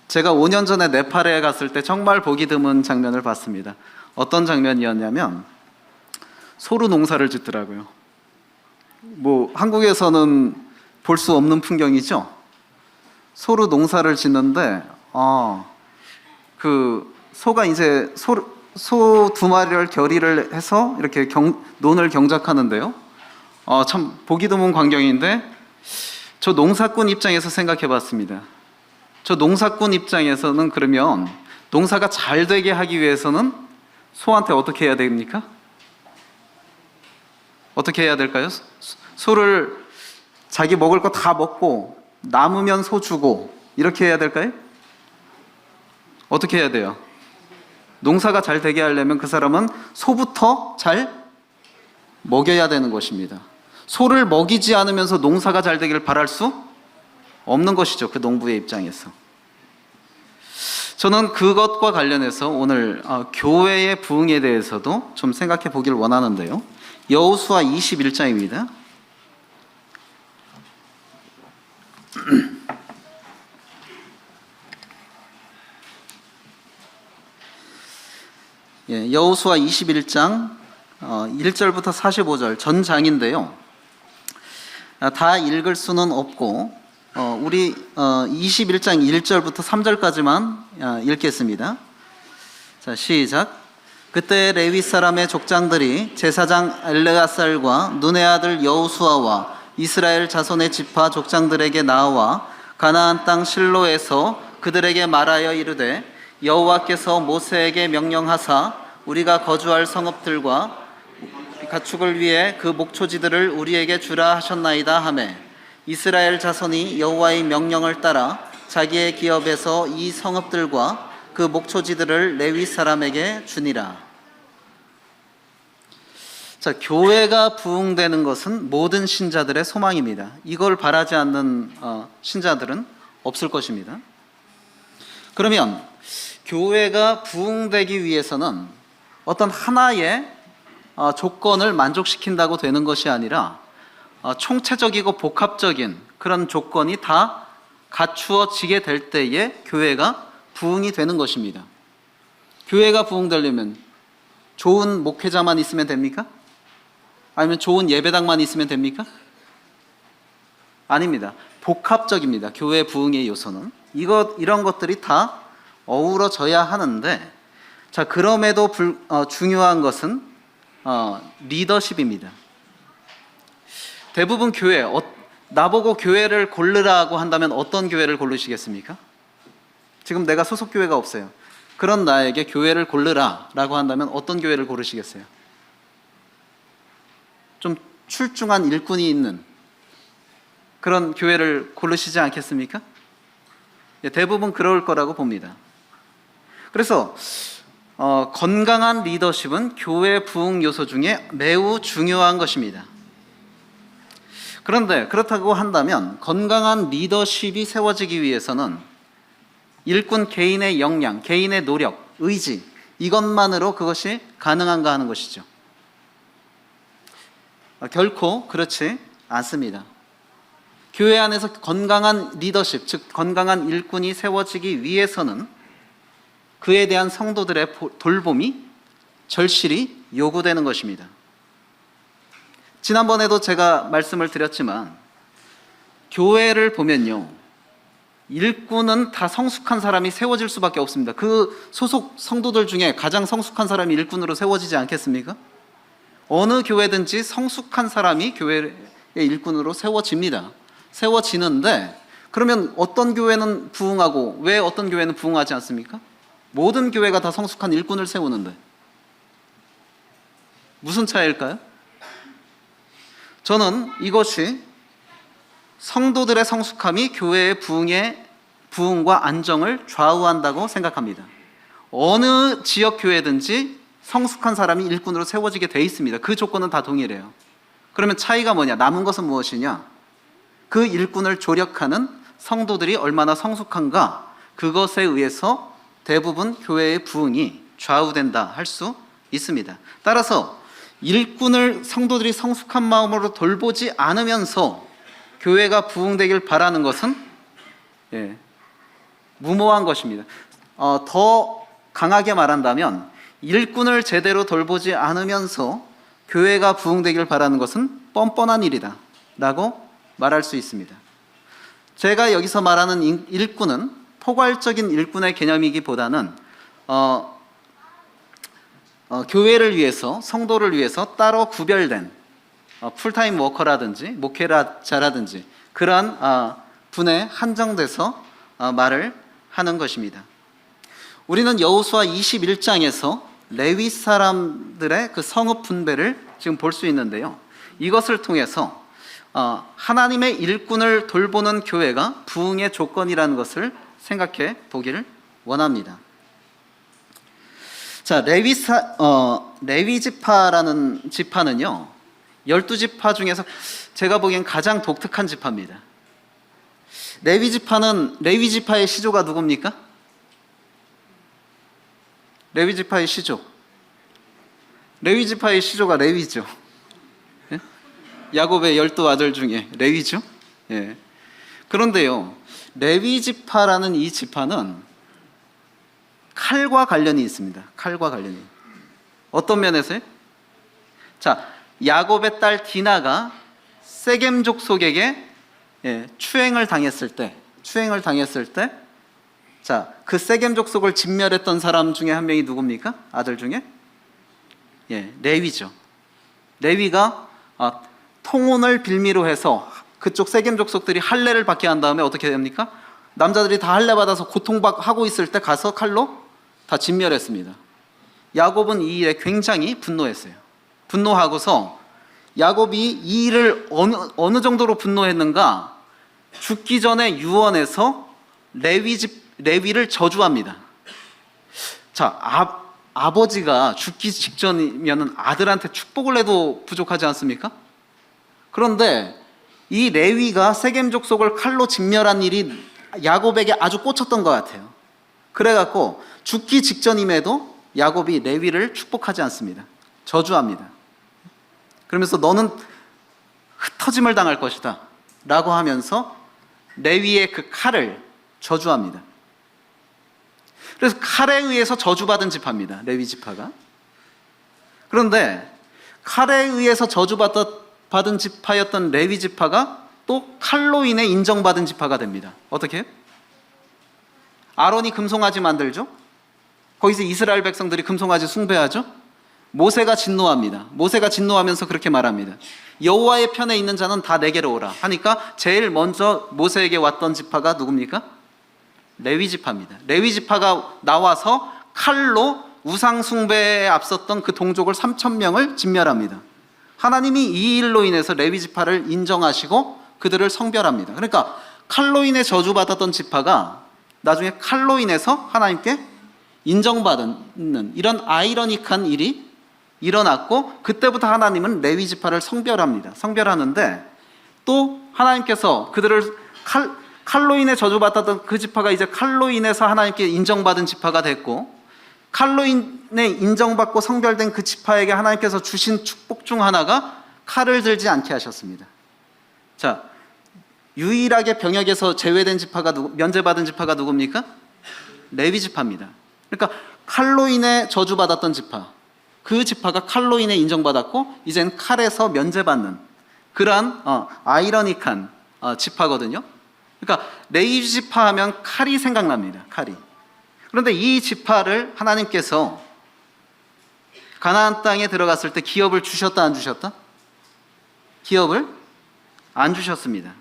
제가 5년 전에 네팔에 갔을 때 정말 보기 드문 장면을 봤습니다. 어떤 장면이었냐면 소루 농사를 짓더라고요. 뭐 한국에서는 볼 수 없는 풍경이죠. 소루 농사를 짓는데 그 소가 이제 소 두 마리를 결의를 해서 이렇게 논을 경작하는데요. 참 보기 드문 광경인데 저 농사꾼 입장에서 생각해 봤습니다. 저 농사꾼 입장에서는 그러면 농사가 잘 되게 하기 위해서는 소한테 어떻게 해야 됩니까? 어떻게 해야 될까요? 소를 자기 먹을 거 다 먹고 남으면 소 주고 이렇게 해야 될까요? 어떻게 해야 돼요? 농사가 잘 되게 하려면 그 사람은 소부터 잘 먹여야 되는 것입니다. 소를 먹이지 않으면서 농사가 잘 되기를 바랄 수 없는 것이죠. 그 농부의 입장에서. 저는 그것과 관련해서 오늘 교회의 부흥에 대해서도 좀 생각해 보기를 원하는데요. 여호수아 21장입니다. 여호수아 21장 1절부터 45절 전장인데요. 다 읽을 수는 없고 우리 21장 1절부터 3절까지만 읽겠습니다. 자, 시작. 그때 레위 사람의 족장들이 제사장 엘르아살과 눈의 아들 여호수아와 이스라엘 자손의 지파 족장들에게 나와 가나안 땅 실로에서 그들에게 말하여 이르되 여호와께서 모세에게 명령하사 우리가 거주할 성읍들과 가축을 위해 그 목초지들을 우리에게 주라 하셨나이다 하매 이스라엘 자손이 여호와의 명령을 따라 자기의 기업에서 이 성읍들과 그 목초지들을 레위 사람에게 주니라. 자, 교회가 부흥되는 것은 모든 신자들의 소망입니다. 이걸 바라지 않는 신자들은 없을 것입니다. 그러면 교회가 부흥되기 위해서는 어떤 하나의 조건을 만족시킨다고 되는 것이 아니라 총체적이고 복합적인 그런 조건이 다 갖추어지게 될 때에 교회가 부흥이 되는 것입니다. 교회가 부흥되려면 좋은 목회자만 있으면 됩니까? 아니면 좋은 예배당만 있으면 됩니까? 아닙니다. 복합적입니다. 교회 부흥의 요소는 이런 것들이 다 어우러져야 하는데, 자, 그럼에도 중요한 것은 리더십입니다. 대부분 교회, 나보고 교회를 고르라고 한다면 어떤 교회를 고르시겠습니까? 지금 내가 소속 교회가 없어요. 그런 나에게 교회를 고르라라고 한다면 어떤 교회를 고르시겠어요? 좀 출중한 일꾼이 있는 그런 교회를 고르시지 않겠습니까? 대부분 그럴 거라고 봅니다. 그래서 건강한 리더십은 교회 부흥 요소 중에 매우 중요한 것입니다. 그런데 그렇다고 한다면 건강한 리더십이 세워지기 위해서는 일꾼 개인의 역량, 개인의 노력, 의지 이것만으로 그것이 가능한가 하는 것이죠. 결코 그렇지 않습니다. 교회 안에서 건강한 리더십, 즉 건강한 일꾼이 세워지기 위해서는 그에 대한 성도들의 돌봄이 절실히 요구되는 것입니다. 지난번에도 제가 말씀을 드렸지만 교회를 보면요, 일꾼은 다 성숙한 사람이 세워질 수밖에 없습니다. 그 소속 성도들 중에 가장 성숙한 사람이 일꾼으로 세워지지 않겠습니까? 어느 교회든지 성숙한 사람이 교회의 일꾼으로 세워집니다. 세워지는데 그러면 어떤 교회는 부흥하고 왜 어떤 교회는 부흥하지 않습니까? 모든 교회가 다 성숙한 일꾼을 세우는데 무슨 차이일까요? 저는 이것이 성도들의 성숙함이 교회의 부흥과 안정을 좌우한다고 생각합니다. 어느 지역 교회든지 성숙한 사람이 일꾼으로 세워지게 돼 있습니다. 그 조건은 다 동일해요. 그러면 차이가 뭐냐? 남은 것은 무엇이냐? 그 일꾼을 조력하는 성도들이 얼마나 성숙한가, 그것에 의해서 대부분 교회의 부흥이 좌우된다 할 수 있습니다. 따라서 일꾼을 성도들이 성숙한 마음으로 돌보지 않으면서 교회가 부흥되길 바라는 것은 무모한 것입니다. 더 강하게 말한다면 일꾼을 제대로 돌보지 않으면서 교회가 부흥되길 바라는 것은 뻔뻔한 일이다 라고 말할 수 있습니다. 제가 여기서 말하는 일꾼은 포괄적인 일꾼의 개념이기보다는 교회를 위해서, 성도를 위해서 따로 구별된 풀타임 워커라든지 목회자라든지 그러한 분에 한정돼서 말을 하는 것입니다. 우리는 여호수아 21장에서 레위 사람들의 그 성읍 분배를 지금 볼 수 있는데요. 이것을 통해서 하나님의 일꾼을 돌보는 교회가 부흥의 조건이라는 것을 생각해 보기를 원합니다. 자, 레위 지파라는 지파는요, 12지파 중에서 제가 보기엔 가장 독특한 지파입니다. 레위 지파의 시조가 누굽니까? 레위 지파의 시조. 레위 지파의 시조가 레위죠. 예? 야곱의 12아들 중에 레위죠. 예. 그런데요, 레위 지파라는 이 지파는 칼과 관련이 있습니다. 칼과 관련이. 어떤 면에서요? 자, 야곱의 딸 디나가 세겜 족속에게 추행을 당했을 때, 자, 그 세겜 족속을 진멸했던 사람 중에 한 명이 누굽니까? 아들 중에? 레위죠. 레위가 통혼을 빌미로 해서 그쪽 세겜 족속들이 할례를 받게 한 다음에 어떻게 됩니까? 남자들이 다 할례 받아서 고통하고 있을 때 가서 칼로 다 진멸했습니다. 야곱은 이 일에 굉장히 분노했어요. 분노하고서 야곱이 이 일을 어느 정도로 분노했는가? 죽기 전에 유언에서 레위를 저주합니다. 자, 아버지가 죽기 직전이면 아들한테 축복을 해도 부족하지 않습니까? 그런데 이 레위가 세겜 족속을 칼로 진멸한 일이 야곱에게 아주 꽂혔던 것 같아요. 그래갖고 죽기 직전임에도 야곱이 레위를 축복하지 않습니다. 저주합니다. 그러면서 너는 흩어짐을 당할 것이다 라고 하면서 레위의 그 칼을 저주합니다. 그래서 칼에 의해서 저주받은 지파입니다. 레위 지파가. 그런데 칼에 의해서 저주받은 지파였던 레위 지파가 또 칼로 인해 인정받은 지파가 됩니다. 어떻게 해요? 아론이 금송아지 만들죠. 거기서 이스라엘 백성들이 금송아지 숭배하죠. 모세가 진노합니다. 모세가 진노하면서 그렇게 말합니다. 여호와의 편에 있는 자는 다 내게로 오라 하니까 제일 먼저 모세에게 왔던 지파가 누굽니까? 레위 지파입니다. 레위 지파가 나와서 칼로 우상 숭배에 앞섰던 그 동족을 3,000명을 진멸합니다. 하나님이 이 일로 인해서 레위 지파를 인정하시고 그들을 성별합니다. 그러니까 칼로 인해 저주받았던 지파가 나중에 칼로 인해서 하나님께 인정받는 이런 아이러니한 일이 일어났고, 그때부터 하나님은 레위 지파를 성별합니다. 성별하는데 또 하나님께서 그들을 칼로 인해 저주받았던 그 지파가 이제 칼로 인해서 하나님께 인정받은 지파가 됐고, 칼로 인해 인정받고 성별된 그 지파에게 하나님께서 주신 축복 중 하나가 칼을 들지 않게 하셨습니다. 자, 유일하게 병역에서 제외된 지파가 면제받은 지파가 누굽니까? 레위 지파입니다. 그러니까 칼로 인해 저주받았던 지파, 그 지파가 칼로 인해 인정받았고 이젠 칼에서 면제받는 그러한 아이러니한 지파거든요. 그러니까 레위 지파 하면 칼이 생각납니다. 칼이. 그런데 이 지파를 하나님께서 가나안 땅에 들어갔을 때 기업을 주셨다 안 주셨다? 기업을 안 주셨습니다.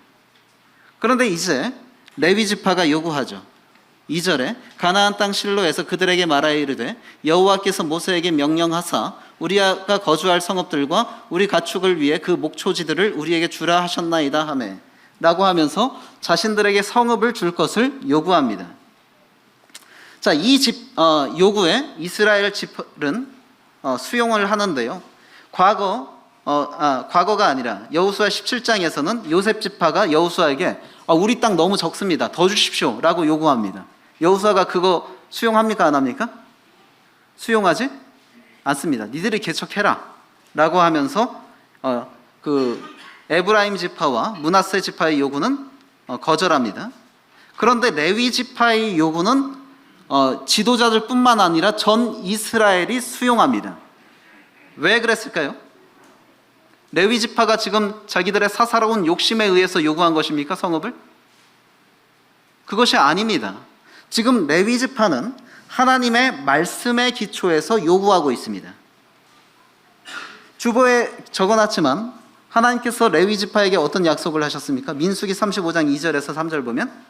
그런데 이제 레위 지파가 요구하죠. 2절에 가나안 땅 실로에서 그들에게 말하여 이르되 여호와께서 모세에게 명령하사 우리가 거주할 성읍들과 우리 가축을 위해 그 목초지들을 우리에게 주라 하셨나이다 하매 라고 하면서 자신들에게 성읍을 줄 것을 요구합니다. 자, 이 요구에 이스라엘 지파는 수용을 하는데요. 과거가 아니라 여호수아 17장에서는 요셉 지파가 여호수아에게 우리 땅 너무 적습니다. 더 주십시오 라고 요구합니다. 여호수아가 그거 수용합니까? 안 합니까? 수용하지 않습니다. 니들이 개척해라 라고 하면서 그 에브라임 지파와 므낫세 지파의 요구는 거절합니다. 그런데 레위 지파의 요구는 지도자들뿐만 아니라 전 이스라엘이 수용합니다. 왜 그랬을까요? 레위 지파가 지금 자기들의 사사로운 욕심에 의해서 요구한 것입니까? 성읍을? 그것이 아닙니다. 지금 레위 지파는 하나님의 말씀에 기초해서 요구하고 있습니다. 주보에 적어놨지만 하나님께서 레위 지파에게 어떤 약속을 하셨습니까? 민수기 35장 2절에서 3절 보면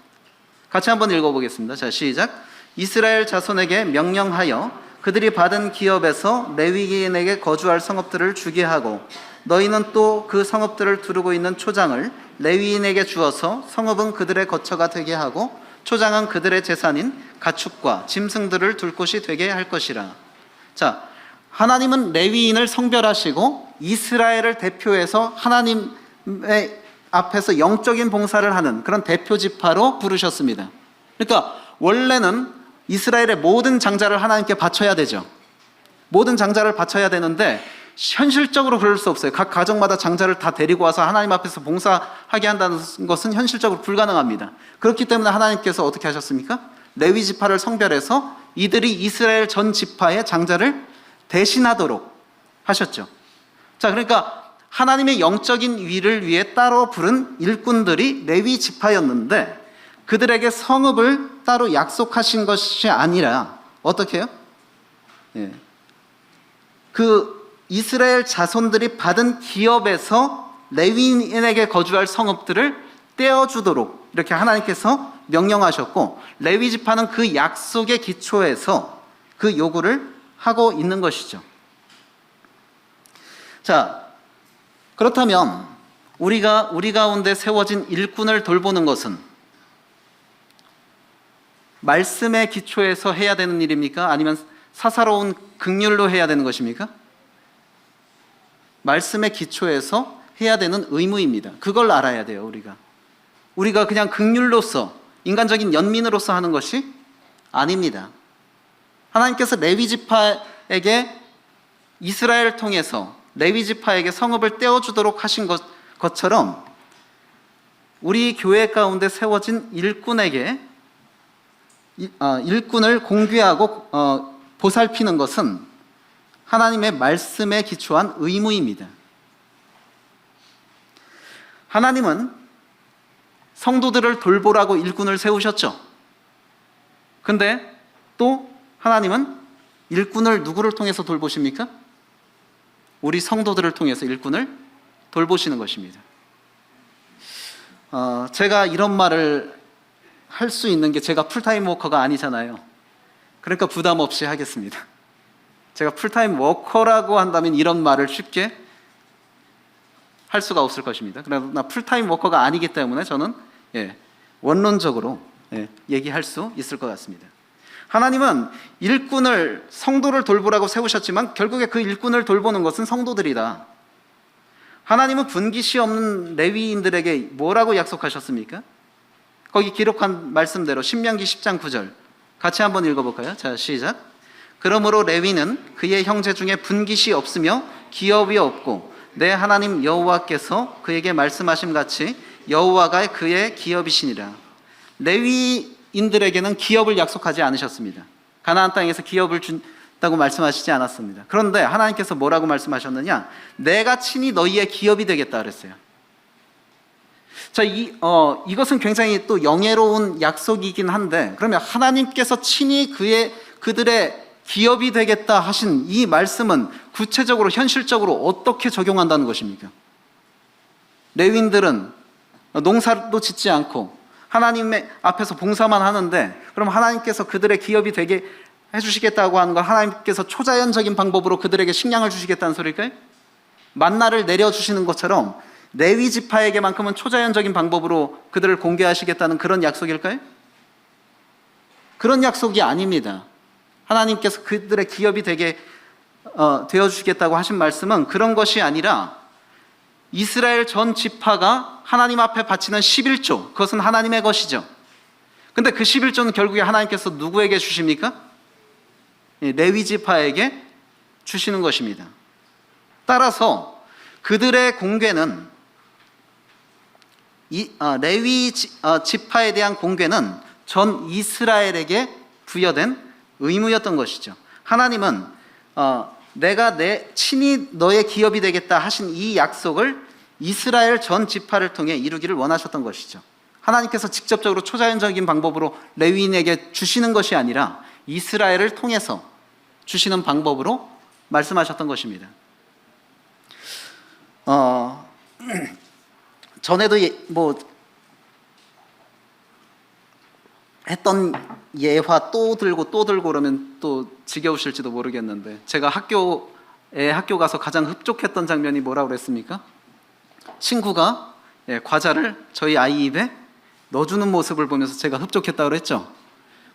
같이 한번 읽어보겠습니다. 자, 시작. 이스라엘 자손에게 명령하여 그들이 받은 기업에서 레위인에게 거주할 성읍들을 주게 하고 너희는 또 그 성읍들을 두르고 있는 초장을 레위인에게 주어서 성읍은 그들의 거처가 되게 하고 초장은 그들의 재산인 가축과 짐승들을 둘 곳이 되게 할 것이라. 자, 하나님은 레위인을 성별하시고 이스라엘을 대표해서 하나님의 앞에서 영적인 봉사를 하는 그런 대표 지파로 부르셨습니다. 그러니까 원래는 이스라엘의 모든 장자를 하나님께 바쳐야 되죠. 모든 장자를 바쳐야 되는데 현실적으로 그럴 수 없어요. 각 가정마다 장자를 다 데리고 와서 하나님 앞에서 봉사하게 한다는 것은 현실적으로 불가능합니다. 그렇기 때문에 하나님께서 어떻게 하셨습니까? 레위 지파를 성별해서 이들이 이스라엘 전 지파의 장자를 대신하도록 하셨죠. 자, 그러니까 하나님의 영적인 위를 위해 따로 부른 일꾼들이 레위 지파였는데 그들에게 성읍을 따로 약속하신 것이 아니라 어떻게 해요? 예. 그 이스라엘 자손들이 받은 기업에서 레위인에게 거주할 성읍들을 떼어주도록 이렇게 하나님께서 명령하셨고 레위 지파는 그 약속에 기초해서 그 요구를 하고 있는 것이죠. 자, 그렇다면 우리 가운데 세워진 일꾼을 돌보는 것은 말씀에 기초해서 해야 되는 일입니까? 아니면 사사로운 긍휼로 해야 되는 것입니까? 말씀에 기초해서 해야 되는 의무입니다. 그걸 알아야 돼요. 우리가 그냥 긍휼로서 인간적인 연민으로서 하는 것이 아닙니다. 하나님께서 레위 지파에게 이스라엘을 통해서 레위 지파에게 성읍을 떼어주도록 하신 것처럼 우리 교회 가운데 세워진 일꾼에게 일꾼을 공개하고 보살피는 것은 하나님의 말씀에 기초한 의무입니다. 하나님은 성도들을 돌보라고 일꾼을 세우셨죠. 근데 또 하나님은 일꾼을 누구를 통해서 돌보십니까? 우리 성도들을 통해서 일꾼을 돌보시는 것입니다. 제가 이런 말을 할 수 있는 게 제가 풀타임 워커가 아니잖아요. 그러니까 부담 없이 하겠습니다. 제가 풀타임 워커라고 한다면 이런 말을 쉽게 할 수가 없을 것입니다. 그러나 풀타임 워커가 아니기 때문에 저는 원론적으로 얘기할 수 있을 것 같습니다. 하나님은 일꾼을 성도를 돌보라고 세우셨지만 결국에 그 일꾼을 돌보는 것은 성도들이다. 하나님은 분깃이 없는 레위인들에게 뭐라고 약속하셨습니까? 거기 기록한 말씀대로 신명기 10장 9절 같이 한번 읽어볼까요? 자, 시작. 그러므로 레위는 그의 형제 중에 분깃이 없으며 기업이 없고 내 하나님 여호와께서 그에게 말씀하심 같이 여호와가 그의 기업이시니라. 레위인들에게는 기업을 약속하지 않으셨습니다. 가나안 땅에서 기업을 준다고 말씀하시지 않았습니다. 그런데 하나님께서 뭐라고 말씀하셨느냐? 내가 친히 너희의 기업이 되겠다 그랬어요. 자, 이것은 굉장히 또 영예로운 약속이긴 한데 그러면 하나님께서 친히 그들의 기업이 되겠다 하신 이 말씀은 구체적으로 현실적으로 어떻게 적용한다는 것입니까? 레위인들은 농사도 짓지 않고 하나님의 앞에서 봉사만 하는데 그럼 하나님께서 그들의 기업이 되게 해주시겠다고 하는 건 하나님께서 초자연적인 방법으로 그들에게 식량을 주시겠다는 소리일까요? 만나를 내려주시는 것처럼 레위 지파에게만큼은 초자연적인 방법으로 그들을 공개하시겠다는 그런 약속일까요? 그런 약속이 아닙니다. 하나님께서 그들의 기업이 되게 되어주시겠다고 하신 말씀은 그런 것이 아니라 이스라엘 전 지파가 하나님 앞에 바치는 11조, 그것은 하나님의 것이죠. 근데 그 11조는 결국에 하나님께서 누구에게 주십니까? 레위 지파에게 주시는 것입니다. 따라서 그들의 공개는 레위 지파에 대한 공궤는 전 이스라엘에게 부여된 의무였던 것이죠. 하나님은 내가 친히 너의 기업이 되겠다 하신 이 약속을 이스라엘 전 지파를 통해 이루기를 원하셨던 것이죠. 하나님께서 직접적으로 초자연적인 방법으로 레위인에게 주시는 것이 아니라 이스라엘을 통해서 주시는 방법으로 말씀하셨던 것입니다. 전에도 했던 예화 또 들고 그러면 또 지겨우실지도 모르겠는데, 제가 학교 가서 가장 흡족했던 장면이 뭐라고 그랬습니까? 친구가 과자를 저희 아이 입에 넣어주는 모습을 보면서 제가 흡족했다고 그랬죠.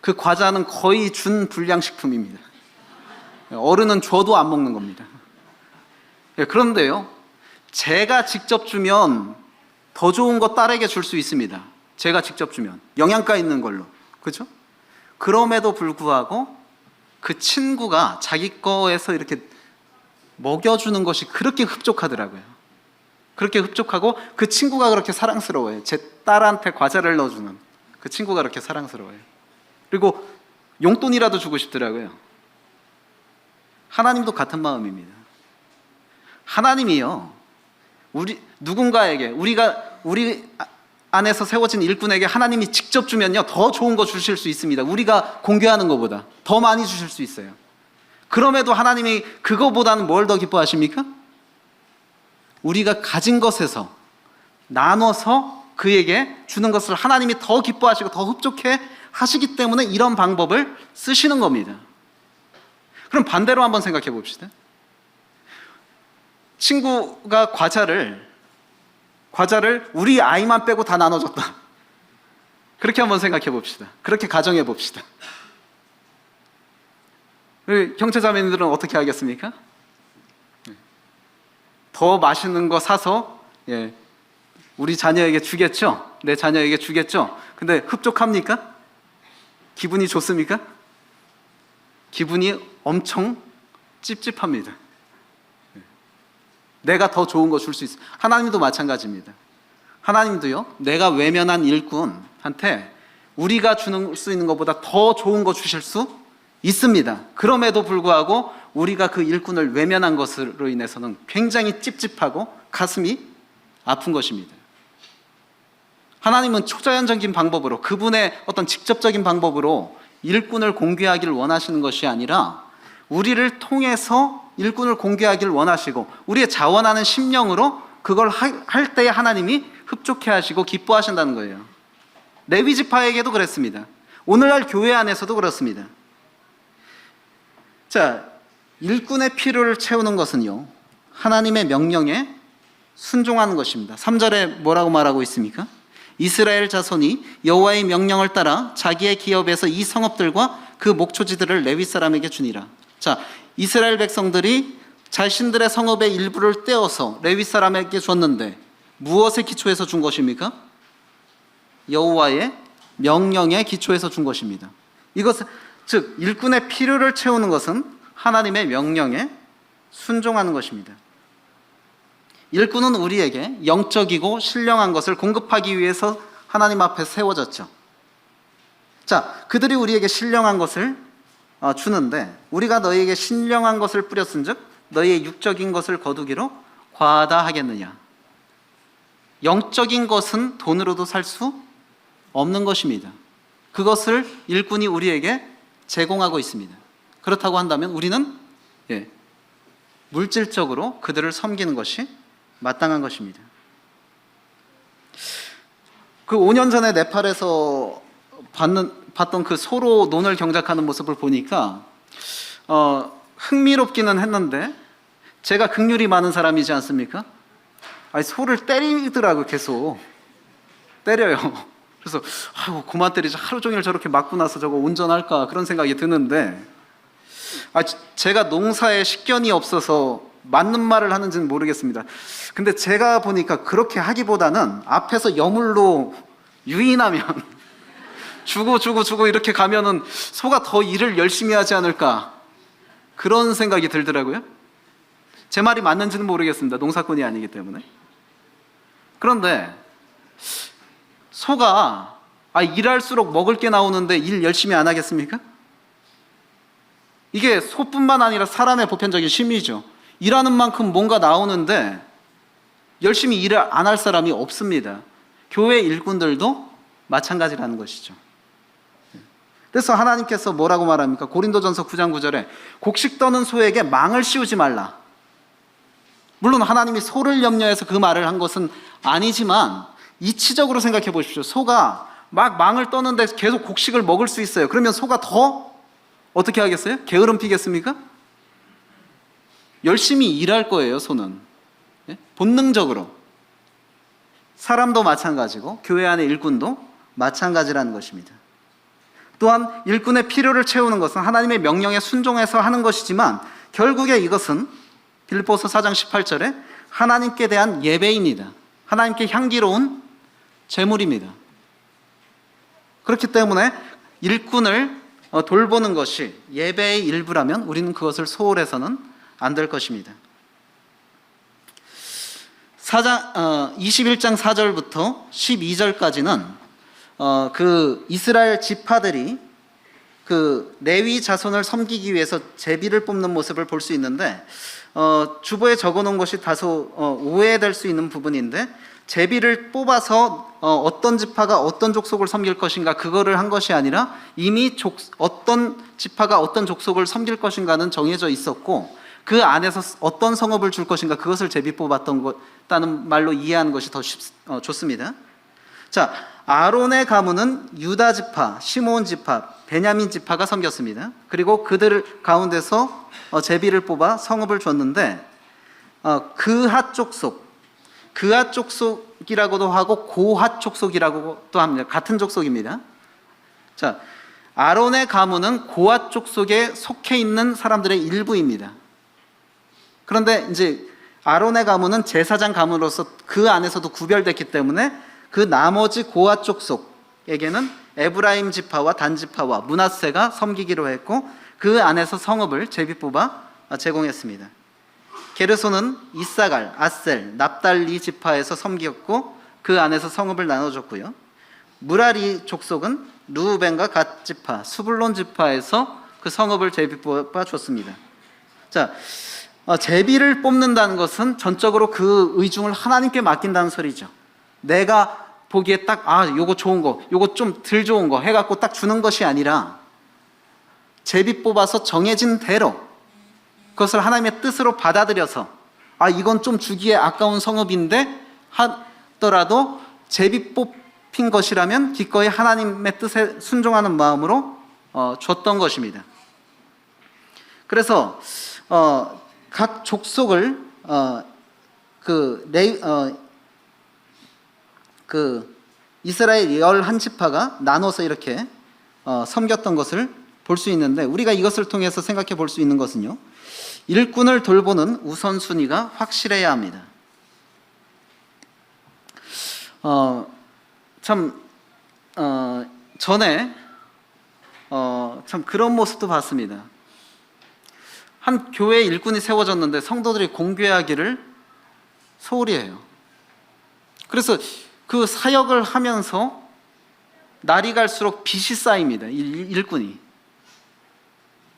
그 과자는 거의 준불량식품입니다. 어른은 줘도 안 먹는 겁니다. 그런데요, 제가 직접 주면 더 좋은 거 딸에게 줄 수 있습니다. 제가 직접 주면 영양가 있는 걸로, 그렇죠? 그럼에도 불구하고 그 친구가 자기 거에서 이렇게 먹여주는 것이 그렇게 흡족하더라고요. 그렇게 흡족하고 그 친구가 그렇게 사랑스러워요. 제 딸한테 과자를 넣어주는 그 친구가 그렇게 사랑스러워요. 그리고 용돈이라도 주고 싶더라고요. 하나님도 같은 마음입니다. 하나님이요, 누군가에게, 우리 안에서 세워진 일꾼에게 하나님이 직접 주면요, 더 좋은 거 주실 수 있습니다. 우리가 공개하는 것보다 더 많이 주실 수 있어요. 그럼에도 하나님이 그거보다는 뭘 더 기뻐하십니까? 우리가 가진 것에서 나눠서 그에게 주는 것을 하나님이 더 기뻐하시고 더 흡족해 하시기 때문에 이런 방법을 쓰시는 겁니다. 그럼 반대로 한번 생각해 봅시다. 친구가 과자를 우리 아이만 빼고 다 나눠줬다. 그렇게 한번 생각해 봅시다. 그렇게 가정해 봅시다. 형제자매님들은 어떻게 하겠습니까? 더 맛있는 거 사서 우리 자녀에게 주겠죠? 내 자녀에게 주겠죠? 근데 흡족합니까? 기분이 좋습니까? 기분이 엄청 찝찝합니다. 내가 더 좋은 거 줄 수 있어요. 하나님도 마찬가지입니다. 하나님도요, 내가 외면한 일꾼한테 우리가 주는 수 있는 것보다 더 좋은 거 주실 수 있습니다. 그럼에도 불구하고 우리가 그 일꾼을 외면한 것으로 인해서는 굉장히 찝찝하고 가슴이 아픈 것입니다. 하나님은 초자연적인 방법으로, 그분의 어떤 직접적인 방법으로 일꾼을 공개하기를 원하시는 것이 아니라 우리를 통해서 일꾼을 공개하기를 원하시고 우리의 자원하는 심령으로 그걸 할 때에 하나님이 흡족해 하시고 기뻐하신다는 거예요. 레위 지파에게도 그랬습니다. 오늘날 교회 안에서도 그렇습니다. 자, 일꾼의 필요를 채우는 것은요, 하나님의 명령에 순종하는 것입니다. 3절에 뭐라고 말하고 있습니까? 이스라엘 자손이 여호와의 명령을 따라 자기의 기업에서 이 성읍들과 그 목초지들을 레위 사람에게 주니라. 자, 이스라엘 백성들이 자신들의 성읍의 일부를 떼어서 레위 사람에게 줬는데 무엇에 기초해서 준 것입니까? 여호와의 명령에 기초해서 준 것입니다. 이것은 즉 일꾼의 필요를 채우는 것은 하나님의 명령에 순종하는 것입니다. 일꾼은 우리에게 영적이고 신령한 것을 공급하기 위해서 하나님 앞에 세워졌죠. 자, 그들이 우리에게 신령한 것을 주는데 우리가 너희에게 신령한 것을 뿌렸은즉 너희의 육적인 것을 거두기로 과하다 하겠느냐. 영적인 것은 돈으로도 살 수 없는 것입니다. 그것을 일꾼이 우리에게 제공하고 있습니다. 그렇다고 한다면 우리는 물질적으로 그들을 섬기는 것이 마땅한 것입니다. 그 5년 전에 네팔에서 봤던 그 소로 논을 경작하는 모습을 보니까 흥미롭기는 했는데, 제가 긍휼이 많은 사람이지 않습니까? 아니, 소를 때리더라고요. 계속 때려요. 그래서 아이고 그만 때리지, 하루 종일 저렇게 맞고 나서 저거 운전할까 그런 생각이 드는데, 제가 농사에 식견이 없어서 맞는 말을 하는지는 모르겠습니다. 근데 제가 보니까 그렇게 하기보다는 앞에서 여물로 유인하면 주고 이렇게 가면은 소가 더 일을 열심히 하지 않을까, 그런 생각이 들더라고요. 제 말이 맞는지는 모르겠습니다. 농사꾼이 아니기 때문에. 그런데 소가 일할수록 먹을 게 나오는데 일 열심히 안 하겠습니까? 이게 소뿐만 아니라 사람의 보편적인 심리죠. 일하는 만큼 뭔가 나오는데 열심히 일을 안 할 사람이 없습니다. 교회 일꾼들도 마찬가지라는 것이죠. 그래서 하나님께서 뭐라고 말합니까? 고린도전서 9장 9절에 곡식 떠는 소에게 망을 씌우지 말라. 물론 하나님이 소를 염려해서 그 말을 한 것은 아니지만 이치적으로 생각해 보십시오. 소가 막 망을 떠는데 계속 곡식을 먹을 수 있어요. 그러면 소가 더 어떻게 하겠어요? 게으름 피겠습니까? 열심히 일할 거예요, 소는. 본능적으로. 사람도 마찬가지고 교회 안의 일꾼도 마찬가지라는 것입니다. 또한 일꾼의 필요를 채우는 것은 하나님의 명령에 순종해서 하는 것이지만 결국에 이것은 빌립보서 4장 18절에 하나님께 대한 예배입니다. 하나님께 향기로운 제물입니다. 그렇기 때문에 일꾼을 돌보는 것이 예배의 일부라면 우리는 그것을 소홀해서는 안 될 것입니다. 21장 4절부터 12절까지는 그 이스라엘 지파들이 그 레위 자손을 섬기기 위해서 제비를 뽑는 모습을 볼 수 있는데 주보에 적어놓은 것이 다소 오해될 수 있는 부분인데 제비를 뽑아서 어떤 지파가 어떤 족속을 섬길 것인가 그거를 한 것이 아니라 이미 어떤 지파가 어떤 족속을 섬길 것인가는 정해져 있었고 그 안에서 어떤 성읍을 줄 것인가 그것을 제비 뽑았던 것다는 말로 이해하는 것이 더 좋습니다. 자, 아론의 가문은 유다 지파, 시므온 지파, 베냐민 지파가 섬겼습니다. 그리고 그들 가운데서 제비를 뽑아 성읍을 줬는데 그핫 족속, 그핫 족속이라고도 하고 고핫 족속이라고도 합니다. 같은 족속입니다. 자, 아론의 가문은 고핫 족속에 속해 있는 사람들의 일부입니다. 그런데 이제 아론의 가문은 제사장 가문으로서 그 안에서도 구별됐기 때문에 그 나머지 고핫 족속에게는 에브라임 지파와 단 지파와 므낫세가 섬기기로 했고 그 안에서 성읍을 제비 뽑아 제공했습니다. 게르손은 이사갈, 아셀, 납달리 지파에서 섬겼고 그 안에서 성읍을 나눠줬고요. 무라리 족속은 르우벤과 갓 지파, 스불론 지파에서 그 성읍을 제비 뽑아 줬습니다. 자, 제비를 뽑는다는 것은 전적으로 그 의중을 하나님께 맡긴다는 소리죠. 내가 보기에 딱 요거 좋은 거, 요거 좀 덜 좋은 거 해갖고 딱 주는 것이 아니라 제비 뽑아서 정해진 대로 그것을 하나님의 뜻으로 받아들여서 이건 좀 주기에 아까운 성읍인데 하더라도 제비 뽑힌 것이라면 기꺼이 하나님의 뜻에 순종하는 마음으로 줬던 것입니다. 그래서 각 족속을 이스라엘 11지파가 나눠서 이렇게 섬겼던 것을 볼 수 있는데 우리가 이것을 통해서 생각해 볼 수 있는 것은요, 일꾼을 돌보는 우선순위가 확실해야 합니다. 전에 참 그런 모습도 봤습니다. 한 교회 일꾼이 세워졌는데 성도들이 공개하기를 소홀히 해요. 그래서 그 사역을 하면서 날이 갈수록 빚이 쌓입니다. 일꾼이.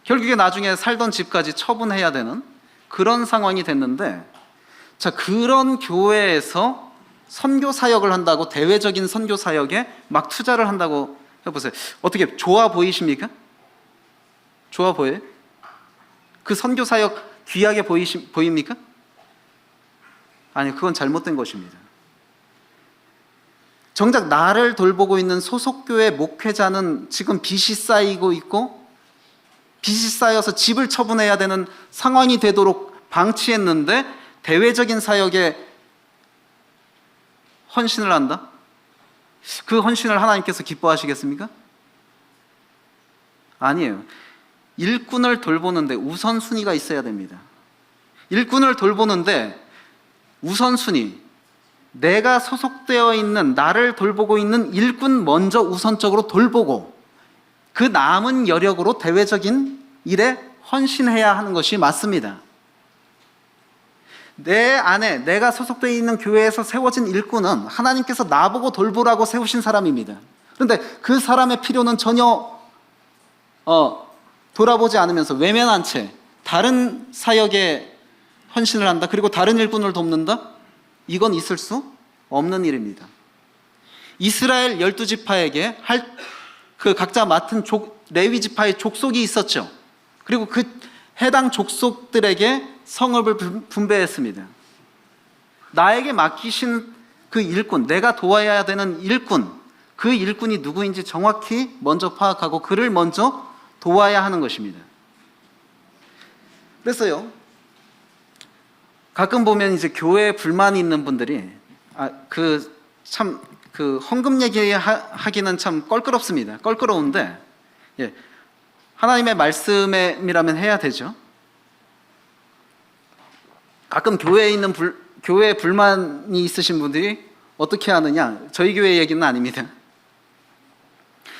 결국에 나중에 살던 집까지 처분해야 되는 그런 상황이 됐는데, 자, 그런 교회에서 선교 사역을 한다고, 대외적인 선교 사역에 막 투자를 한다고 해보세요. 어떻게 좋아 보이십니까? 좋아 보여요? 그 선교 사역 귀하게 보입니까? 아니, 그건 잘못된 것입니다. 정작 나를 돌보고 있는 소속교회 목회자는 지금 빚이 쌓이고 있고 빚이 쌓여서 집을 처분해야 되는 상황이 되도록 방치했는데 대외적인 사역에 헌신을 한다? 그 헌신을 하나님께서 기뻐하시겠습니까? 아니에요. 일꾼을 돌보는데 우선순위가 있어야 됩니다. 일꾼을 돌보는데 우선순위, 내가 소속되어 있는, 나를 돌보고 있는 일꾼 먼저 우선적으로 돌보고 그 남은 여력으로 대외적인 일에 헌신해야 하는 것이 맞습니다. 내 안에 내가 소속되어 있는 교회에서 세워진 일꾼은 하나님께서 나보고 돌보라고 세우신 사람입니다. 그런데 그 사람의 필요는 전혀 돌아보지 않으면서 외면한 채 다른 사역에 헌신을 한다. 그리고 다른 일꾼을 돕는다. 이건 있을 수 없는 일입니다. 이스라엘 12지파에게 그 각자 맡은 레위 지파의 족속이 있었죠. 그리고 그 해당 족속들에게 성읍을 분배했습니다. 나에게 맡기신 그 일꾼, 내가 도와야 되는 일꾼, 그 일꾼이 누구인지 정확히 먼저 파악하고 그를 먼저 도와야 하는 것입니다. 그래서요, 가끔 보면 이제 교회에 불만이 있는 분들이 그 헌금 얘기하기는 참 껄끄럽습니다. 껄끄러운데, 예, 하나님의 말씀이라면 해야 되죠. 가끔 교회에 불만이 있으신 분들이 어떻게 하느냐? 저희 교회 얘기는 아닙니다.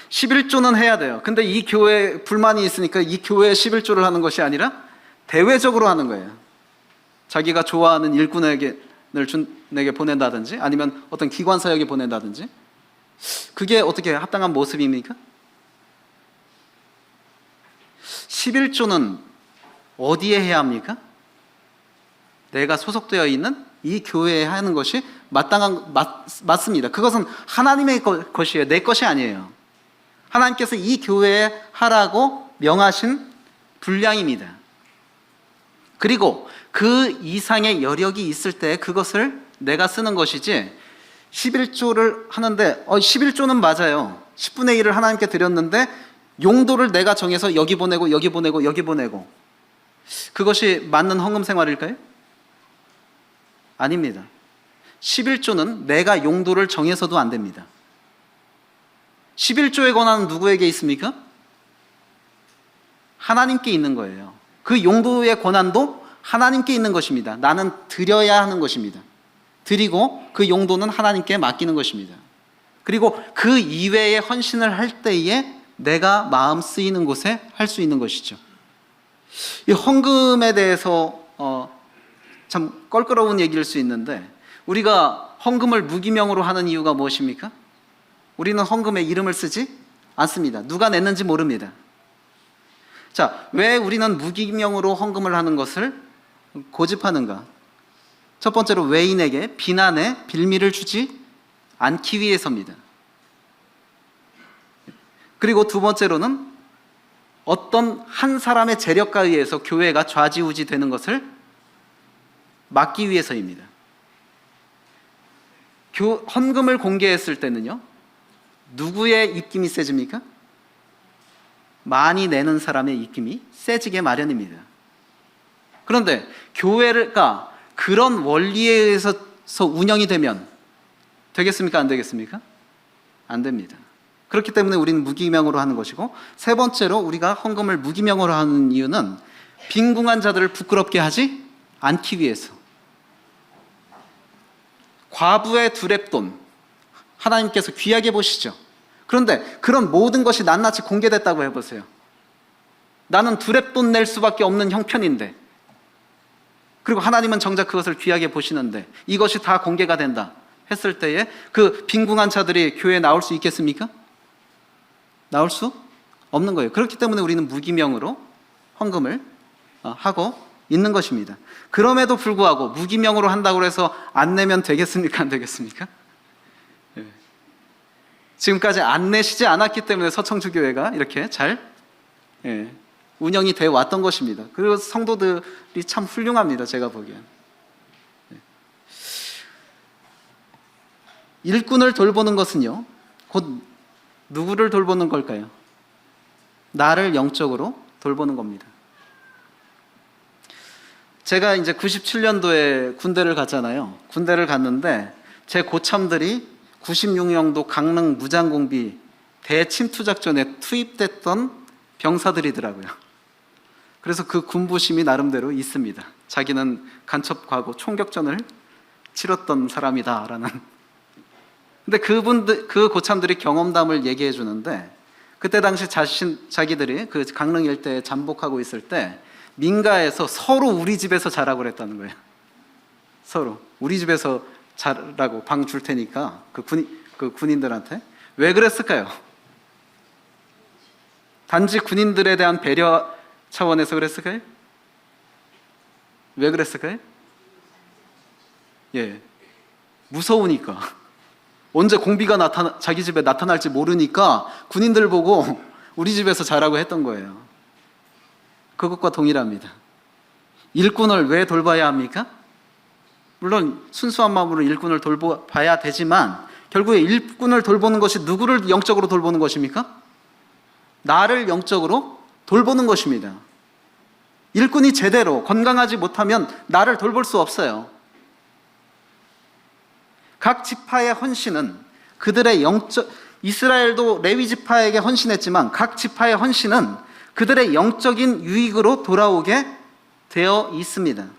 11조는 해야 돼요. 근데 이 교회에 불만이 있으니까 이 교회에 11조를 하는 것이 아니라 대외적으로 하는 거예요. 자기가 좋아하는 일꾼에게 보낸다든지 아니면 어떤 기관 사역에 보낸다든지. 그게 어떻게 합당한 모습입니까? 11조는 어디에 해야 합니까? 내가 소속되어 있는 이 교회에 하는 것이 맞습니다. 그것은 하나님의 것이에요. 내 것이 아니에요. 하나님께서 이 교회에 하라고 명하신 분량입니다. 그리고 그 이상의 여력이 있을 때 그것을 내가 쓰는 것이지, 11조를 하는데 11조는 맞아요. 10분의 1을 하나님께 드렸는데 용도를 내가 정해서 여기 보내고 여기 보내고 여기 보내고, 그것이 맞는 헌금 생활일까요? 아닙니다. 11조는 내가 용도를 정해서도 안 됩니다. 11조의 권한은 누구에게 있습니까? 하나님께 있는 거예요. 그 용도의 권한도 하나님께 있는 것입니다. 나는 드려야 하는 것입니다. 드리고 그 용도는 하나님께 맡기는 것입니다. 그리고 그 이외의 헌신을 할 때에 내가 마음 쓰이는 곳에 할 수 있는 것이죠. 이 헌금에 대해서 참 껄끄러운 얘기일 수 있는데, 우리가 헌금을 무기명으로 하는 이유가 무엇입니까? 우리는 헌금에 이름을 쓰지 않습니다. 누가 냈는지 모릅니다. 자, 왜 우리는 무기명으로 헌금을 하는 것을 고집하는가? 첫 번째로 외인에게 비난의 빌미를 주지 않기 위해서입니다. 그리고 두 번째로는 어떤 한 사람의 재력가에 의해서 교회가 좌지우지 되는 것을 막기 위해서입니다. 헌금을 공개했을 때는요, 누구의 입김이 세집니까? 많이 내는 사람의 입김이 세지게 마련입니다. 그런데 교회가 그런 원리에 의해서 운영이 되면 되겠습니까? 안 되겠습니까? 안 됩니다. 그렇기 때문에 우리는 무기명으로 하는 것이고, 세 번째로 우리가 헌금을 무기명으로 하는 이유는 빈궁한 자들을 부끄럽게 하지 않기 위해서. 과부의 두렙돈, 하나님께서 귀하게 보시죠. 그런데 그런 모든 것이 낱낱이 공개됐다고 해보세요. 나는 두렙돈 낼 수밖에 없는 형편인데, 그리고 하나님은 정작 그것을 귀하게 보시는데 이것이 다 공개가 된다 했을 때에 그 빈궁한 자들이 교회에 나올 수 있겠습니까? 나올 수 없는 거예요. 그렇기 때문에 우리는 무기명으로 헌금을 하고 있는 것입니다. 그럼에도 불구하고 무기명으로 한다고 해서 안 내면 되겠습니까? 안 되겠습니까? 지금까지 안 내시지 않았기 때문에 서청주교회가 이렇게 잘 운영이 되어 왔던 것입니다. 그리고 성도들이 참 훌륭합니다. 제가 보기엔. 일꾼을 돌보는 것은요, 곧 누구를 돌보는 걸까요? 나를 영적으로 돌보는 겁니다. 제가 이제 97년도에 군대를 갔잖아요. 군대를 갔는데 제 고참들이 96년도 강릉 무장공비 대침투 작전에 투입됐던 병사들이더라고요. 그래서 그 군부심이 나름대로 있습니다. 자기는 간첩과고 총격전을 치렀던 사람이다라는. 근데 그 고참들이 경험담을 얘기해 주는데, 그때 당시 자기들이 그 강릉 일대에 잠복하고 있을 때 민가에서 서로 우리 집에서 자라고 그랬다는 거예요. 서로 우리 집에서 자라고 방 줄 테니까 그 군인들한테 왜 그랬을까요? 단지 군인들에 대한 배려 차원에서 그랬을까요? 왜 그랬을까요? 예, 무서우니까. 언제 공비가 자기 집에 나타날지 모르니까 군인들 보고 우리 집에서 자라고 했던 거예요. 그것과 동일합니다. 일꾼을 왜 돌봐야 합니까? 물론 순수한 마음으로 일꾼을 돌봐야 되지만 결국에 일꾼을 돌보는 것이 누구를 영적으로 돌보는 것입니까? 나를 영적으로 돌보는 것입니다. 일꾼이 제대로 건강하지 못하면 나를 돌볼 수 없어요. 각 지파의 헌신은 그들의 이스라엘도 레위 지파에게 헌신했지만 각 지파의 헌신은 그들의 영적인 유익으로 돌아오게 되어 있습니다.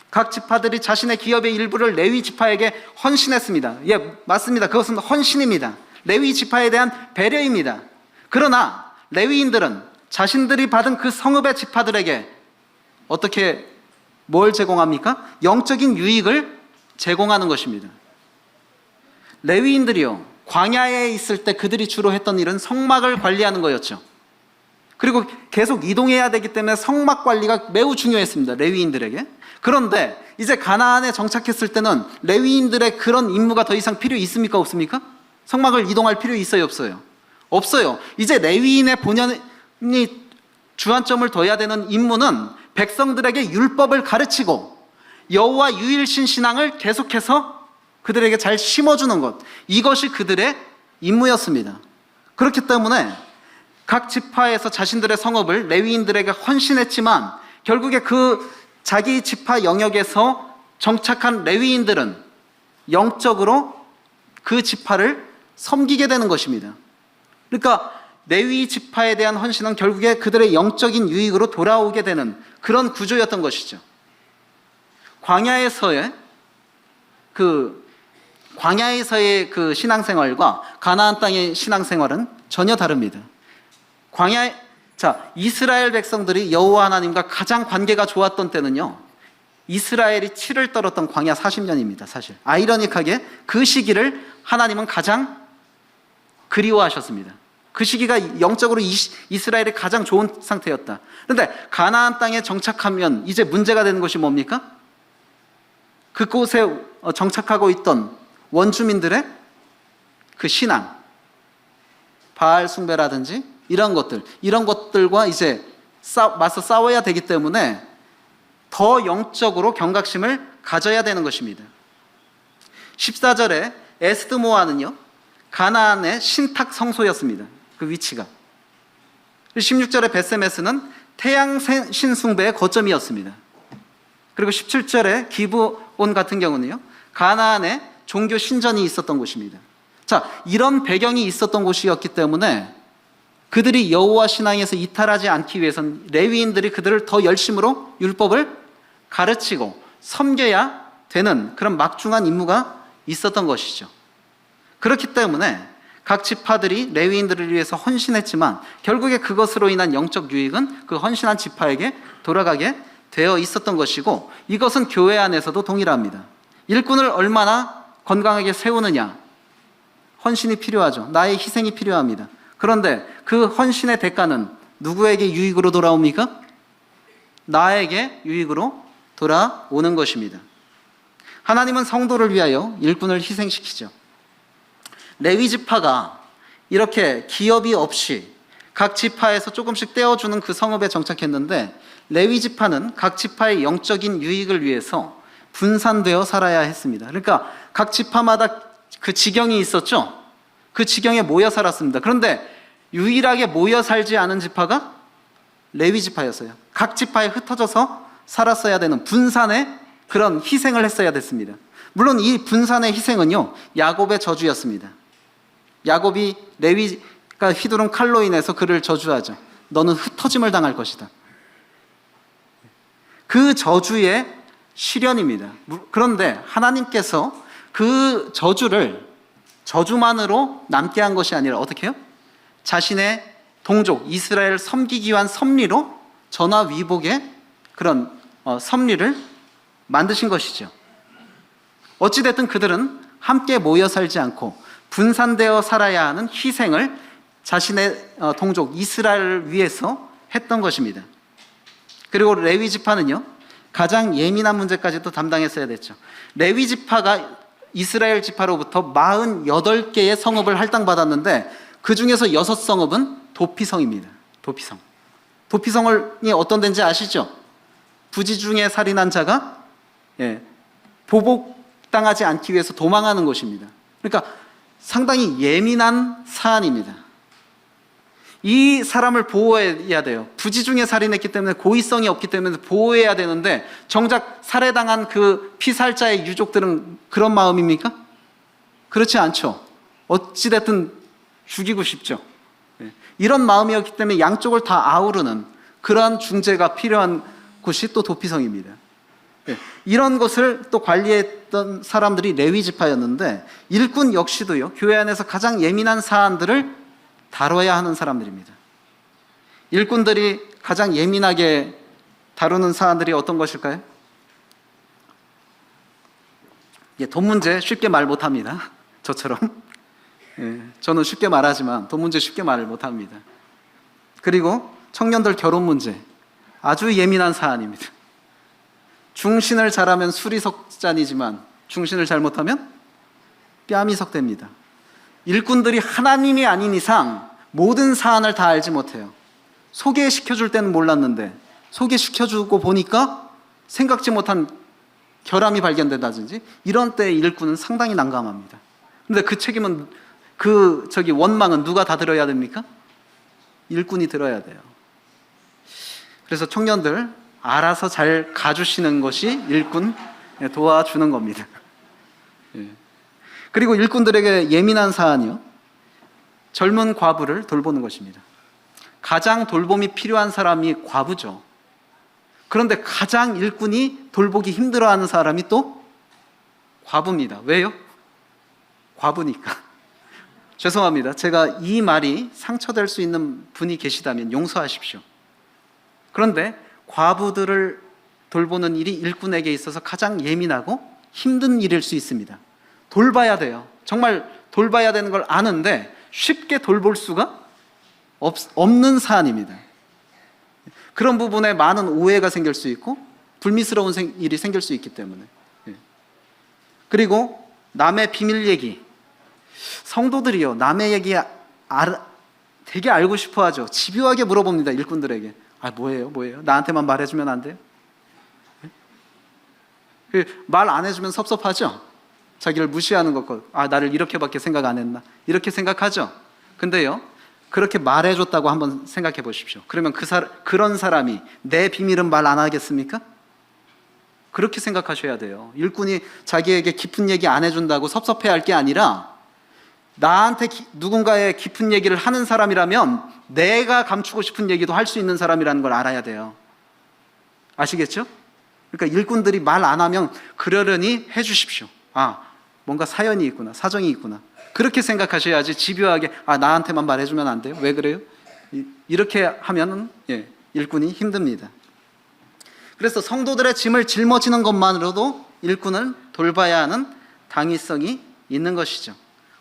각 지파들이 자신의 기업의 일부를 레위 지파에게 헌신했습니다. 예, 맞습니다. 그것은 헌신입니다. 레위 지파에 대한 배려입니다. 그러나 레위인들은 자신들이 받은 그 성읍의 지파들에게 어떻게 뭘 제공합니까? 영적인 유익을 제공하는 것입니다. 레위인들이요, 광야에 있을 때 그들이 주로 했던 일은 성막을 관리하는 거였죠. 그리고 계속 이동해야 되기 때문에 성막 관리가 매우 중요했습니다. 레위인들에게. 그런데 이제 가나안에 정착했을 때는 레위인들의 그런 임무가 더 이상 필요 있습니까? 없습니까? 성막을 이동할 필요 있어요? 없어요? 없어요. 이제 레위인의 본연이 주안점을 둬야 되는 임무는 백성들에게 율법을 가르치고 여호와 유일신 신앙을 계속해서 그들에게 잘 심어주는 것, 이것이 그들의 임무였습니다. 그렇기 때문에 각 지파에서 자신들의 성읍을 레위인들에게 헌신했지만 결국에 그 자기 지파 영역에서 정착한 레위인들은 영적으로 그 지파를 섬기게 되는 것입니다. 그러니까 레위 지파에 대한 헌신은 결국에 그들의 영적인 유익으로 돌아오게 되는 그런 구조였던 것이죠. 광야에서의 그 신앙생활과 가나안 땅의 신앙생활은 전혀 다릅니다. 이스라엘 백성들이 여호와 하나님과 가장 관계가 좋았던 때는요, 이스라엘이 치를 떨었던 광야 40년입니다. 사실 아이러니하게 그 시기를 하나님은 가장 그리워하셨습니다. 그 시기가 영적으로 이스라엘이 가장 좋은 상태였다. 그런데 가나안 땅에 정착하면 이제 문제가 되는 것이 뭡니까? 그곳에 정착하고 있던 원주민들의 그 신앙, 바알 숭배라든지 이런 것들과 이제 맞서 싸워야 되기 때문에 더 영적으로 경각심을 가져야 되는 것입니다. 14절에 에스드모아는요, 가나안의 신탁 성소였습니다. 그 위치가. 16절에 베세메스는 태양신 숭배의 거점이었습니다. 그리고 17절에 기브온 같은 경우는요, 가나안에 종교 신전이 있었던 곳입니다. 자, 이런 배경이 있었던 곳이었기 때문에 그들이 여호와 신앙에서 이탈하지 않기 위해서는 레위인들이 그들을 더 열심으로 율법을 가르치고 섬겨야 되는 그런 막중한 임무가 있었던 것이죠. 그렇기 때문에 각 지파들이 레위인들을 위해서 헌신했지만 결국에 그것으로 인한 영적 유익은 그 헌신한 지파에게 돌아가게 되어 있었던 것이고, 이것은 교회 안에서도 동일합니다. 일꾼을 얼마나 건강하게 세우느냐, 헌신이 필요하죠. 나의 희생이 필요합니다. 그런데 그 헌신의 대가는 누구에게 유익으로 돌아옵니까? 나에게 유익으로 돌아오는 것입니다. 하나님은 성도를 위하여 일꾼을 희생시키죠. 레위 지파가 이렇게 기업이 없이 각 지파에서 조금씩 떼어주는 그 성읍에 정착했는데, 레위 지파는 각 지파의 영적인 유익을 위해서 분산되어 살아야 했습니다. 그러니까 각 지파마다 그 지경이 있었죠. 그 지경에 모여 살았습니다. 그런데 유일하게 모여 살지 않은 지파가 레위 지파였어요. 각 지파에 흩어져서 살았어야 되는 분산의 그런 희생을 했어야 됐습니다. 물론 이 분산의 희생은요, 야곱의 저주였습니다. 야곱이 레위가 휘두른 칼로 인해서 그를 저주하죠. 너는 흩어짐을 당할 것이다. 그 저주의 실현입니다. 그런데 하나님께서 그 저주만으로 남게 한 것이 아니라 어떻게 해요? 자신의 동족 이스라엘을 섬기기 위한 섭리로 전화위복의 그런 섭리를 만드신 것이죠. 어찌됐든 그들은 함께 모여 살지 않고 분산되어 살아야 하는 희생을 자신의 동족 이스라엘을 위해서 했던 것입니다. 그리고 레위 지파는요, 가장 예민한 문제까지도 담당했어야 됐죠. 레위 지파가 이스라엘 지파로부터 48개의 성읍을 할당받았는데 그 중에서 6성읍은 도피성입니다. 도피성. 도피성이 어떤 데인지 아시죠? 부지 중에 살인한 자가 보복당하지 않기 위해서 도망하는 곳입니다. 그러니까 상당히 예민한 사안입니다. 이 사람을 보호해야 돼요. 부지 중에 살인했기 때문에 고의성이 없기 때문에 보호해야 되는데 정작 살해당한 그 피살자의 유족들은 그런 마음입니까? 그렇지 않죠. 어찌됐든 죽이고 싶죠. 이런 마음이었기 때문에 양쪽을 다 아우르는 그러한 중재가 필요한 곳이 또 도피성입니다. 이런 것을 또 관리했던 사람들이 레위 지파였는데 일꾼 역시도요, 교회 안에서 가장 예민한 사안들을 다뤄야 하는 사람들입니다. 일꾼들이 가장 예민하게 다루는 사안들이 어떤 것일까요? 돈 문제 쉽게 말 못합니다. 저처럼. 저는 쉽게 말하지만 돈 문제 쉽게 말을 못합니다. 그리고 청년들 결혼 문제 아주 예민한 사안입니다. 중신을 잘하면 술이 석잔이지만 중신을 잘못하면 뺨이 석대입니다. 일꾼들이 하나님이 아닌 이상 모든 사안을 다 알지 못해요. 소개시켜줄 때는 몰랐는데 소개시켜주고 보니까 생각지 못한 결함이 발견된다든지 이런 때 일꾼은 상당히 난감합니다. 그런데 그 책임은 원망은 누가 다 들어야 됩니까? 일꾼이 들어야 돼요. 그래서 청년들 알아서 잘 가주시는 것이 일꾼 도와주는 겁니다. 그리고 일꾼들에게 예민한 사안이요, 젊은 과부를 돌보는 것입니다. 가장 돌봄이 필요한 사람이 과부죠. 그런데 가장 일꾼이 돌보기 힘들어하는 사람이 또 과부입니다. 왜요? 과부니까. 죄송합니다. 제가 이 말이 상처될 수 있는 분이 계시다면 용서하십시오. 그런데 과부들을 돌보는 일이 일꾼에게 있어서 가장 예민하고 힘든 일일 수 있습니다. 돌봐야 돼요. 정말 돌봐야 되는 걸 아는데 쉽게 돌볼 수가 없는 사안입니다. 그런 부분에 많은 오해가 생길 수 있고 불미스러운 일이 생길 수 있기 때문에. 그리고 남의 비밀 얘기. 성도들이요, 남의 얘기 되게 알고 싶어 하죠. 집요하게 물어봅니다. 일꾼들에게. 뭐예요? 나한테만 말해주면 안 돼요? 말 안 해주면 섭섭하죠? 자기를 무시하는 것, 나를 이렇게밖에 생각 안 했나? 이렇게 생각하죠? 근데요, 그렇게 말해줬다고 한번 생각해 보십시오. 그러면 그런 사람이 내 비밀은 말 안 하겠습니까? 그렇게 생각하셔야 돼요. 일꾼이 자기에게 깊은 얘기 안 해준다고 섭섭해할 게 아니라 나한테 누군가의 깊은 얘기를 하는 사람이라면 내가 감추고 싶은 얘기도 할 수 있는 사람이라는 걸 알아야 돼요. 아시겠죠? 그러니까 일꾼들이 말 안 하면 그러려니 해주십시오. 뭔가 사연이 있구나, 사정이 있구나. 그렇게 생각하셔야지 집요하게 나한테만 말해주면 안 돼요? 왜 그래요? 이렇게 하면 일꾼이 힘듭니다. 그래서 성도들의 짐을 짊어지는 것만으로도 일꾼을 돌봐야 하는 당위성이 있는 것이죠.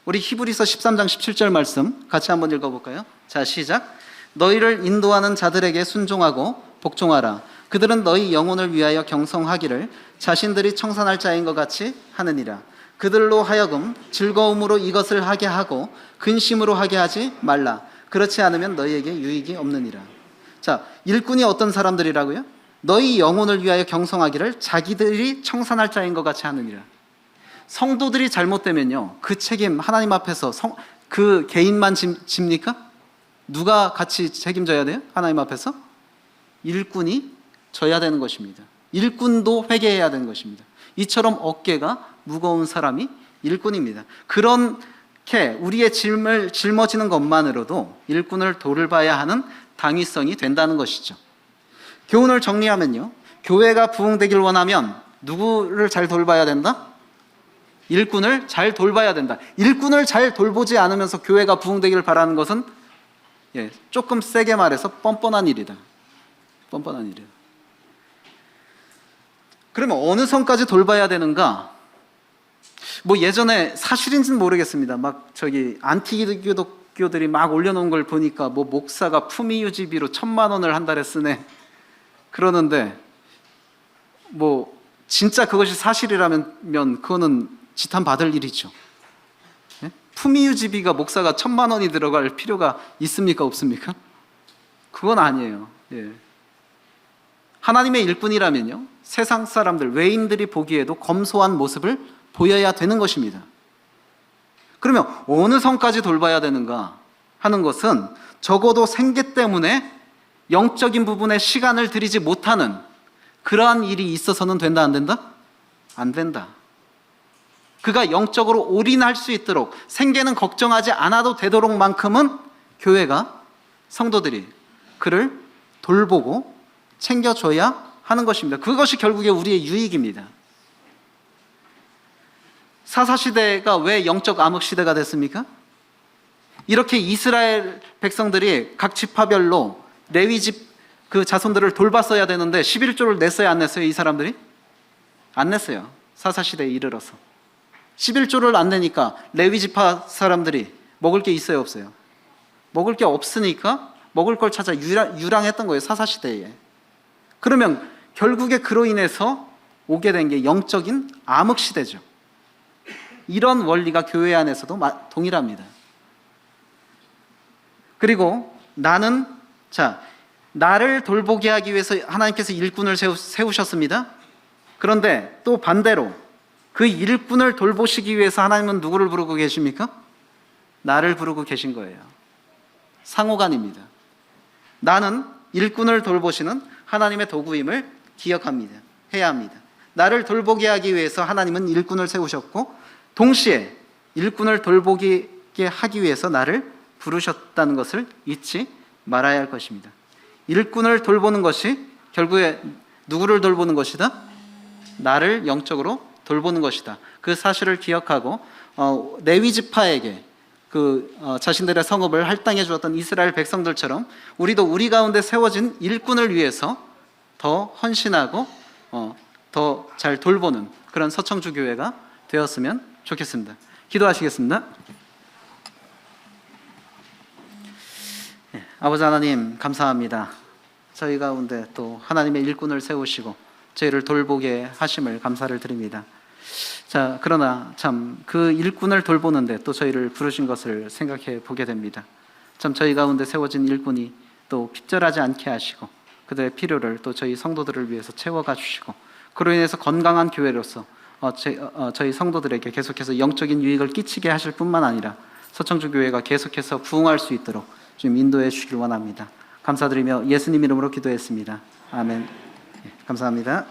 우리 히브리서 13장 17절 말씀 같이 한번 읽어볼까요? 자, 시작. 너희를 인도하는 자들에게 순종하고 복종하라. 그들은 너희 영혼을 위하여 경성하기를 자신들이 청산할 자인 것 같이 하느니라. 그들로 하여금 즐거움으로 이것을 하게 하고 근심으로 하게 하지 말라. 그렇지 않으면 너희에게 유익이 없느니라. 자, 일꾼이 어떤 사람들이라고요? 너희 영혼을 위하여 경성하기를 자기들이 청산할 자인 것 같이 하느니라. 성도들이 잘못되면요, 그 책임 하나님 앞에서 그 개인만 집니까? 누가 같이 책임져야 돼요? 하나님 앞에서? 일꾼이 져야 되는 것입니다. 일꾼도 회개해야 되는 것입니다. 이처럼 어깨가 무거운 사람이 일꾼입니다. 그렇게 우리의 짐을 짊어지는 것만으로도 일꾼을 돌봐야 하는 당위성이 된다는 것이죠. 교훈을 정리하면요, 교회가 부흥되길 원하면 누구를 잘 돌봐야 된다? 일꾼을 잘 돌봐야 된다. 일꾼을 잘 돌보지 않으면서 교회가 부흥되기를 바라는 것은 조금 세게 말해서 뻔뻔한 일이다. 뻔뻔한 일이다. 그러면 어느 선까지 돌봐야 되는가? 뭐 예전에 사실인지는 모르겠습니다. 막 저기 안티기독교들이 막 올려놓은 걸 보니까 뭐 목사가 품위 유지비로 1,000만 원을 한 달에 쓰네 그러는데, 뭐 진짜 그것이 사실이라면 그거는 지탄 받을 일이죠. 예? 품위 유지비가 목사가 1,000만 원이 들어갈 필요가 있습니까, 없습니까? 그건 아니에요. 예. 하나님의 일꾼이라면요, 세상 사람들, 외인들이 보기에도 검소한 모습을 보여야 되는 것입니다. 그러면 어느 선까지 돌봐야 되는가 하는 것은 적어도 생계 때문에 영적인 부분에 시간을 들이지 못하는 그러한 일이 있어서는 된다, 안 된다? 안 된다. 그가 영적으로 올인할 수 있도록, 생계는 걱정하지 않아도 되도록만큼은 교회가, 성도들이 그를 돌보고 챙겨줘야 하는 것입니다. 그것이 결국에 우리의 유익입니다. 사사시대가 왜 영적 암흑시대가 됐습니까? 이렇게 이스라엘 백성들이 각 지파별로 레위집 그 자손들을 돌봤어야 되는데 11조를 냈어요, 안 냈어요? 이 사람들이? 안 냈어요. 사사시대에 이르러서 11조를 안 내니까 레위지파 사람들이 먹을 게 있어요, 없어요? 먹을 게 없으니까 먹을 걸 찾아 유랑했던 거예요, 사사시대에. 그러면 결국에 그로 인해서 오게 된 게 영적인 암흑시대죠. 이런 원리가 교회 안에서도 동일합니다. 그리고 나를 돌보게 하기 위해서 하나님께서 일꾼을 세우셨습니다. 그런데 또 반대로 그 일꾼을 돌보시기 위해서 하나님은 누구를 부르고 계십니까? 나를 부르고 계신 거예요. 상호간입니다. 나는 일꾼을 돌보시는 하나님의 도구임을 기억합니다. 해야 합니다. 나를 돌보게 하기 위해서 하나님은 일꾼을 세우셨고, 동시에 일꾼을 돌보게 하기 위해서 나를 부르셨다는 것을 잊지 말아야 할 것입니다. 일꾼을 돌보는 것이 결국에 누구를 돌보는 것이다? 나를 영적으로 돌보는 것이다. 그 사실을 기억하고 레위 지파에게 자신들의 성읍을 할당해 주었던 이스라엘 백성들처럼 우리도 우리 가운데 세워진 일꾼을 위해서 더 헌신하고 더 잘 돌보는 그런 서청주 교회가 되었으면 좋겠습니다. 기도하시겠습니다. 아버지 하나님, 감사합니다. 저희 가운데 또 하나님의 일꾼을 세우시고 저희를 돌보게 하심을 감사를 드립니다. 자, 그러나 참 그 일꾼을 돌보는데 또 저희를 부르신 것을 생각해 보게 됩니다. 참 저희 가운데 세워진 일꾼이 또 핍절하지 않게 하시고 그들의 필요를 또 저희 성도들을 위해서 채워가 주시고, 그로 인해서 건강한 교회로서 저희 성도들에게 계속해서 영적인 유익을 끼치게 하실 뿐만 아니라 서청주 교회가 계속해서 부흥할 수 있도록 좀 인도해 주시길 원합니다. 감사드리며 예수님 이름으로 기도했습니다. 아멘. 감사합니다.